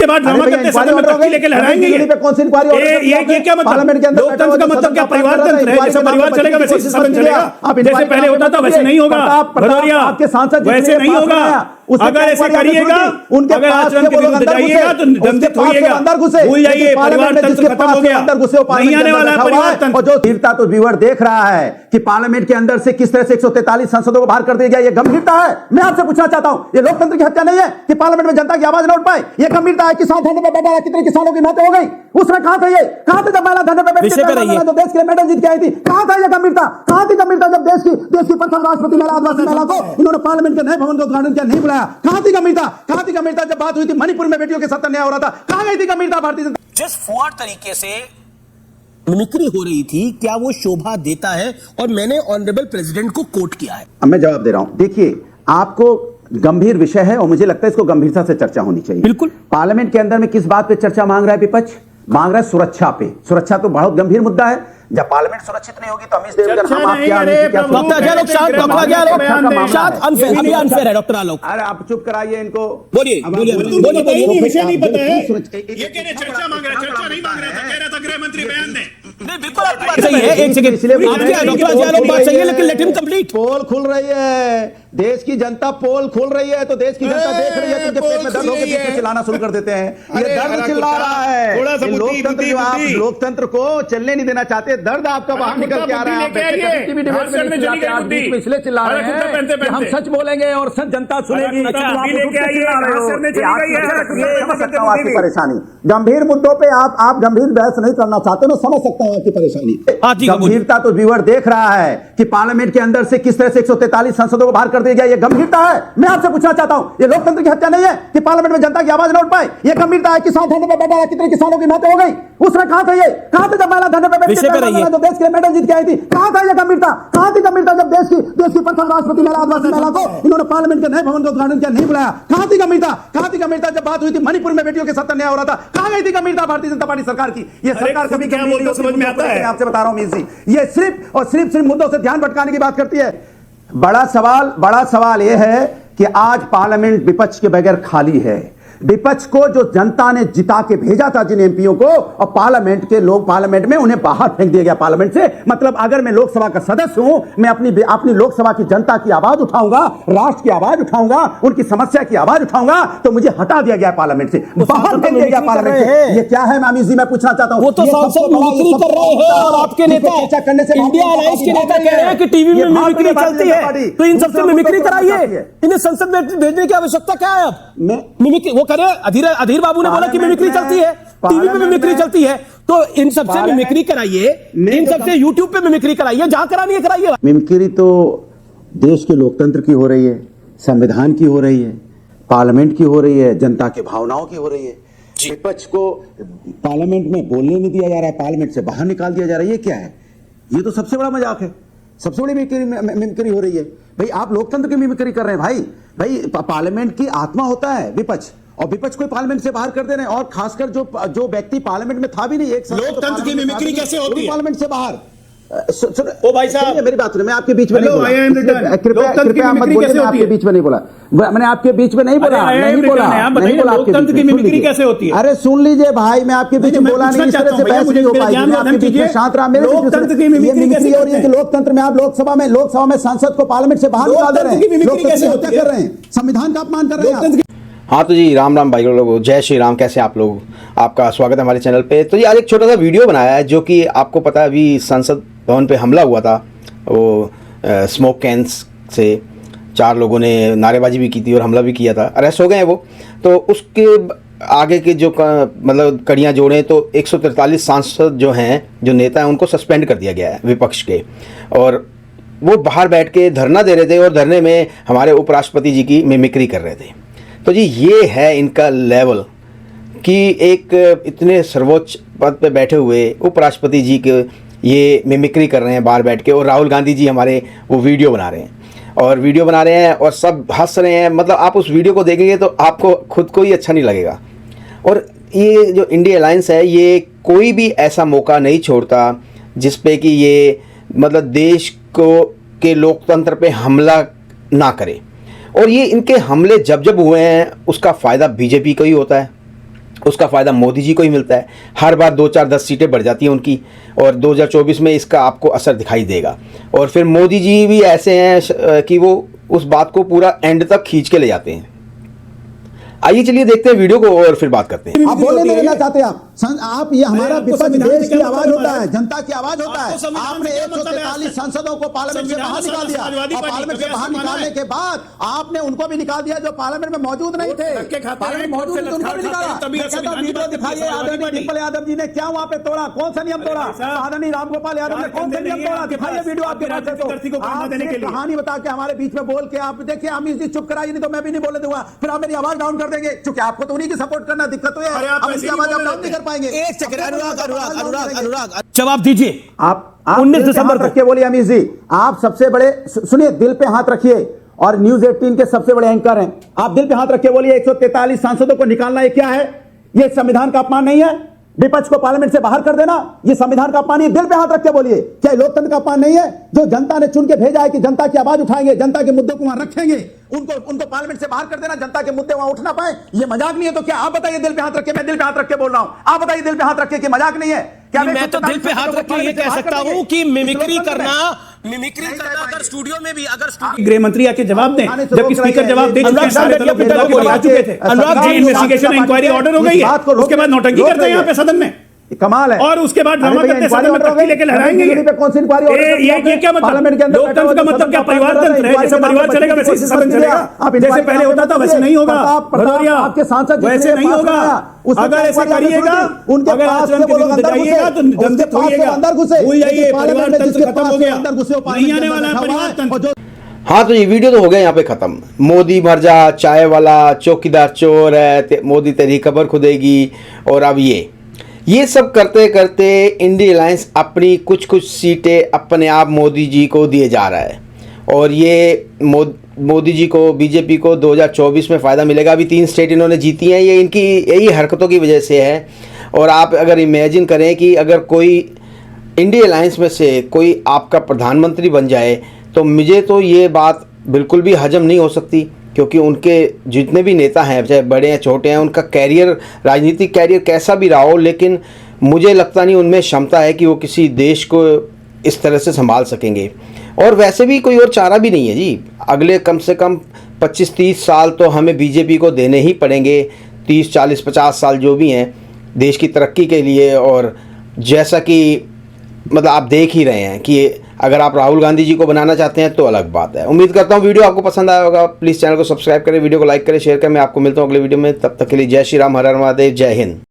के बाद ड्रामा करते सदन में तख्ती लेके लहराएंगे ये क्या मतलब? लोकतंत्र का मतलब क्या परिवार तंत्र है? जैसे परिवार चलेगा वैसे सदन चलेगा, जैसे पहले होता था वैसे नहीं होगा भदौरिया, आपके सांसद वैसे नहीं होगा। अगर ऐसे करिएगा, अगर आचरण के विरुद्ध जाइएगा तो दंडित होइएगा। भूल जाइए परिवार तंत्र खत्म हो गया, नहीं आने वाला है परिवार तंत्र। जो गंभीरता तो व्यूअर देख रहा है कि पार्लियामेंट के अंदर से किस तरह से 143 सांसदों को बाहर कर दिया गया, ये गंभीरता है। मैं आपसे पूछना चाहता हूं, ये लोकतंत्र की हत्या नहीं है कि पार्लियामेंट में जनता की आवाज न उठ पाए? ये गंभीरता है कि 7 धरने पर बैठा कितने किसानों की मौतें हो गई, उसमें कहां था? ये कहां था जब महिला धरने पर बैठ के देश के लिए मेडल जीत के आई थी? कहां था ये गंभीरता? कहां थी गंभीरता जब देश की प्रथम राष्ट्रपति महिला आदिवासी महिला को इन्होंने पार्लियामेंट के नए भवन का उद्घाटन किया, नहीं बुलाया? कहां थी गंभीरता? कहां थी गंभीरता जब बात हुई थी मणिपुर में बेटियों के साथ अन्याय हो रहा था? कहां गई थी गंभीरता भारतीय जनता? जिस फुआर तरीके से मिमिक्री हो रही थी, क्या वो शोभा देता है? और मैंने ऑनरेबल प्रेसिडेंट को कोट किया है। अब मैं जवाब दे रहा हूं। देखिए, आपको गंभीर विषय है और मुझे लगता है इसको गंभीरता से चर्चा होनी चाहिए। बिल्कुल। पार्लियामेंट के अंदर में किस बात पे चर्चा मांग रहा है विपक्ष? मांग रहा है सुरक्षा पे। सुरक्षा तो बहुत गंभीर मुद्दा है। जब पार्लियामेंट सुरक्षित नहीं होगी तो अमित देवगन हम आप क्या अनफेयर है डॉक्टर आलोक। अरे आप चुप कराइए इनको। बोलिए विषय नहीं पता है, ये कह रहे चर्चा मांग रहा है, चर्चा नहीं मांग रहा था, कह रहा था गृह मंत्री बयान दें। नहीं बिल्कुल आपकी बात सही है। एक सेकंड, आपकी आलोक बात सही है, लेकिन लेट हिम कंप्लीट। पोल खुल रही है, देश की जनता पोल खुल रही है, तो देश की जनता देख रही है कि उनके पेट में दर्द होकर बीच में चिल्लाना शुरू कर देते हैं। ये दर्द चिल्ला रहा है। लोकतंत्र जो आप लोकतंत्र को चलने नहीं देना चाहते, दर्द आपका बाहर निकल के आ रहा है। इसलिए चिल्ला रहे हैं कि हम सच बोलेंगे और सच जनता सुनेगी। आपकी परेशानी गंभीर मुद्दों पे आप गंभीर बहस नहीं करना चाहते, मैं समझ सकता हूं आपकी परेशानी। गंभीरता तो व्यूअर देख रहा है कि पार्लियामेंट के अंदर से किस तरह से 143 सांसदों को बाहर कर दिया गया, ये गंभीरता है। मैं आपसे पूछना चाहता हूं, ये लोकतंत्र की हत्या नहीं है कि पार्लियामेंट में जनता की आवाज न उठ पाए? ये गंभीरता है कि 7 धरने पर बैठा कितने किसानों की मौतें हो गई, उसमें कहां था? ये कहां था जब महिला धरने पर बैठ के जो देश के लिए मेडल जीत के आई थी? कहां था ये गंभीरता? कहां थी गंभीरता जब देश की प्रथम राष्ट्रपति महिला आदिवासी महिला को इन्होंने पार्लियामेंट के नए भवन का उद्घाटन किया, नहीं बुलाया? कहां थी गंभीरता? कहां थी गंभीरता जब बात हुई थी मणिपुर में बेटियों के साथ अन्याय हो रहा था? कहां गई थी गंभीरता भारतीय जनता पार्टी सरकार की? ये सरकार कभी क्या बोलती समझ में आता है? आपसे बता रहा हूं मीर जी, ये सिर्फ और सिर्फ मुद्दों से ध्यान भटकाने की बात करती है। बड़ा सवाल यह है कि आज पार्लियामेंट विपक्ष के बगैर खाली है। विपक्ष को जो जनता ने जिता के भेजा था जिन एमपीओ को, और पार्लियामेंट में उन्हें बाहर फेंक दिया गया पार्लियामेंट से। मतलब अगर मैं लोकसभा का सदस्य हूं, मैं अपनी लोकसभा की जनता की आवाज उठाऊंगा, राष्ट्र की आवाज उठाऊंगा, उनकी समस्या की आवाज उठाऊंगा, तो मुझे हटा दिया गया पार्लियामेंट से, बाहर फेंक दिया गया पार्लियामेंट से। ये क्या है मामी जी? मैं पूछना चाहता हूं। वो तो सांसद मिमिक्री कर रहे हैं और आपके नेता चर्चा करने से इंडिया अलायंस के नेता कह रहे हैं कि टीवी में मिमिक्री चलती है, तो इन सबसे मिमिक्री कराइए। इन्हें संसद में भेजने की आवश्यकता क्या है? अब मिमिक्री वो करे। अधीर बाबू ने बोला कि मिमिक्री चलती है, टीवी पे मिमिक्री चलती है, तो इन सबसे मिमिक्री कराइए, इन सबसे यूट्यूब पे मिमिक्री कराइए, जहां करानी है कराइए। मिमिक्री तो देश के लोकतंत्र की हो रही है, संविधान की हो रही है, पार्लियामेंट की हो रही है, जनता के भावनाओं की हो रही है। विपक्ष को पार्लियामेंट में बोलने नहीं दिया जा रहा है, पार्लियामेंट से बाहर निकाल दिया जा रहा है। ये क्या है? ये तो सबसे बड़ा मजाक है, सबसे बड़ी मिमिक्री हो रही है। भाई आप लोकतंत्र की मिमिक्री कर रहे हैं। भाई पार्लियामेंट की आत्मा होता है विपक्ष, और विपक्ष को पार्लियामेंट से बाहर कर दे रहे हैं। और खासकर जो व्यक्ति पार्लियामेंट में था भी नहीं, एक लोकतंत्र की मिमिक्री कैसे होती है? पार्लियामेंट से बाहर। ओ भाई साहब, मेरी बात सुनिए, मैं आपके बीच में नहीं बोला, कृपया मत बोलिए, मैं आपके बीच में नहीं बोला, मैंने आपके बीच में नहीं बोला, लोकतंत्र की मिमिक्री कैसे होती है? अरे सुन लीजिए भाई, मैं आपके बीच में बोला नहीं, इस तरह से बहस नहीं हो पाएगी। आपके बीच में शांत रहा। लोकतंत्र की मिमिक्री कैसे हो रही है? लोकतंत्र में आप लोकसभा में सांसद को पार्लियामेंट से बाहर निकाल दे रहे हैं, लोकतंत्र कर रहे हैं, संविधान का अपमान कर रहे हैं। हाँ तो जी राम भाई लोगों, जय श्री राम। कैसे आप लोग? आपका स्वागत है हमारे चैनल पे। तो जी आज एक छोटा सा वीडियो बनाया है, जो कि आपको पता है अभी संसद भवन पे हमला हुआ था, वो स्मोक कैंस से 4 लोगों ने नारेबाजी भी की थी और हमला भी किया था, अरेस्ट हो गए हैं वो। तो उसके आगे के जो मतलब कड़ियाँ जोड़ें तो 143 सांसद जो हैं, जो नेता हैं, उनको सस्पेंड कर दिया गया है विपक्ष के, और वो बाहर बैठ के धरना दे रहे थे और धरने में हमारे उपराष्ट्रपति जी की मिमिक्री कर रहे थे। तो जी ये है इनका लेवल कि एक इतने सर्वोच्च पद पे बैठे हुए उपराष्ट्रपति जी के ये मिमिक्री कर रहे हैं बाहर बैठ के, और राहुल गांधी जी हमारे वो वीडियो बना रहे हैं और सब हंस रहे हैं। मतलब आप उस वीडियो को देखेंगे तो आपको खुद को ही अच्छा नहीं लगेगा। और ये जो इंडिया अलायंस है, ये कोई भी ऐसा मौका नहीं छोड़ता जिस पे कि ये मतलब देश को के लोकतंत्र पे हमला ना करे। और ये इनके हमले जब हुए हैं, उसका फ़ायदा बीजेपी को ही होता है, उसका फ़ायदा मोदी जी को ही मिलता है। हर बार 2-4-10 सीटें बढ़ जाती हैं उनकी, और 2024 में इसका आपको असर दिखाई देगा। और फिर मोदी जी भी ऐसे हैं कि वो उस बात को पूरा एंड तक खींच के ले जाते हैं। आइए चलिए देखते हैं वीडियो को और फिर बात करते हैं। आप बोलने नहीं देना चाहते आप ये हमारा विपक्ष देश की आवाज होता है, जनता की आवाज होता है। आपने 143 सांसदों को पार्लियामेंट से बाहर निकाल दिया, और पार्लियामेंट से बाहर निकालने के बाद आपने उनको भी निकाल दिया जो पार्लियामेंट में मौजूद नहीं थे। पार्लियामेंट में मौजूद थे उनको भी निकाला। वीडियो दिखाइए, आदरणीय डिम्पल यादव जी ने क्या वहां पे तोड़ा, कौन सा नियम तोड़ा? आदरणीय रामगोपाल यादव ने कौन सा नियम तोड़ा? दिखाइए वीडियो आपके पास है तो। आप कहानी बता के हमारे बीच में बोल के आप देखिए, अमित जी चुप कराइए, नहीं तो मैं भी नहीं बोलने दूंगा, फिर आप मेरी आवाज डाउन कर देंगे, क्योंकि आपको तो उन्हीं की सपोर्ट करना दिक्कत है। आप इसकी आवाज डाउन नहीं कर पाएंगे। एक सेकंड, अनुराग जवाब दीजिए। आप 19 दिसंबर तक के बोलिए अमित जी, आप सबसे बड़े, सुनिए, दिल पे हाथ रखिए, और न्यूज 18 के सबसे बड़े एंकर हैं। आप दिल पे हाथ रख के बोलिए, 143 सांसदों को निकालना ये क्या है? ये संविधान का अपमान नहीं है? विपक्ष को पार्लियामेंट से बाहर कर देना ये संविधान का अपमान? दिल पे हाथ रख के बोलिए, क्या लोकतंत्र का अपमान नहीं है? जो जनता ने चुन के भेजा है कि जनता की आवाज उठाएंगे, जनता के मुद्दों को वहां रखेंगे, उनको पार्लियामेंट से बाहर कर देना, जनता के मुद्दे वहां उठ ना पाए, ये मजाक नहीं है? तो क्या आप बताइए, दिल पे हाथ रख के, मैं दिल पे हाथ रख के बोल रहा हूं, आप बताइए दिल पे हाथ रख के कि मजाक नहीं है क्या? मैं तो दिल पे हाथ रख के ये कह सकता हूं कि मिमिक्री करना अगर स्टूडियो में भी, अगर गृह मंत्री आके जवाब दें, जबकि स्पीकर जवाब दे चुके हैं, सारे दलों के आ चुके थे। Anurag ji, investigation inquiry order हो गई है, उसके बाद नौटंकी करते हैं यहाँ पे सदन में, कमाल है। और उसके बाद ड्रामा करते सदन में तख्ती लेके लहराएंगे। कौन सी इंक्वायरी? ये क्या मतलब? लोकतंत्र का मतलब क्या परिवार तंत्र है? जैसे परिवार चलेगा वैसे सदन चलेगा, जैसे पहले होता था वैसे नहीं होगा। भदौरिया, आपके सांसद वैसे नहीं होगा। अगर ऐसे करिएगा, अगर आचरण के विरुद्ध जाइएगा तो दंडित होइएगा, भूल जाइए, परिवार तंत्र खत्म हो गया, नहीं आने वाला है परिवार तंत्र। हाँ, तो ये वीडियो तो हो गया यहाँ पे ख़त्म। मोदी मर जा, चाय वाला, चौकीदार चोर है, मोदी तेरी कब्र खुदेगी, और अब ये सब करते करते इंडिया अलायंस अपनी कुछ सीटें अपने आप मोदी जी को दिए जा रहा है। और ये मोदी जी को, बीजेपी को 2024 में फ़ायदा मिलेगा। अभी 3 स्टेट इन्होंने जीती हैं, ये इनकी यही हरकतों की वजह से है। और आप अगर इमेजिन करें कि अगर कोई इंडिया अलायंस में से कोई आपका प्रधानमंत्री बन जाए, तो मुझे तो ये बात बिल्कुल भी हजम नहीं हो सकती, क्योंकि उनके जितने भी नेता हैं, चाहे बड़े हैं छोटे हैं, उनका कैरियर, राजनीतिक कैरियर कैसा भी रहा हो, लेकिन मुझे लगता नहीं उनमें क्षमता है कि वो किसी देश को इस तरह से संभाल सकेंगे। और वैसे भी कोई और चारा भी नहीं है जी। अगले कम से कम 25-30 साल तो हमें बीजेपी को देने ही पड़ेंगे, 30, 40, 50 साल जो भी हैं देश की तरक्की के लिए। और जैसा कि मतलब आप देख ही रहे हैं कि अगर आप राहुल गांधी जी को बनाना चाहते हैं तो अलग बात है। उम्मीद करता हूँ वीडियो आपको पसंद आया होगा। प्लीज़ चैनल को सब्सक्राइब करें, वीडियो को लाइक करें, शेयर करें। मैं आपको मिलता हूँ अगले वीडियो में, तब तक के लिए जय श्री राम, हर हर महादेव, जय हिंद।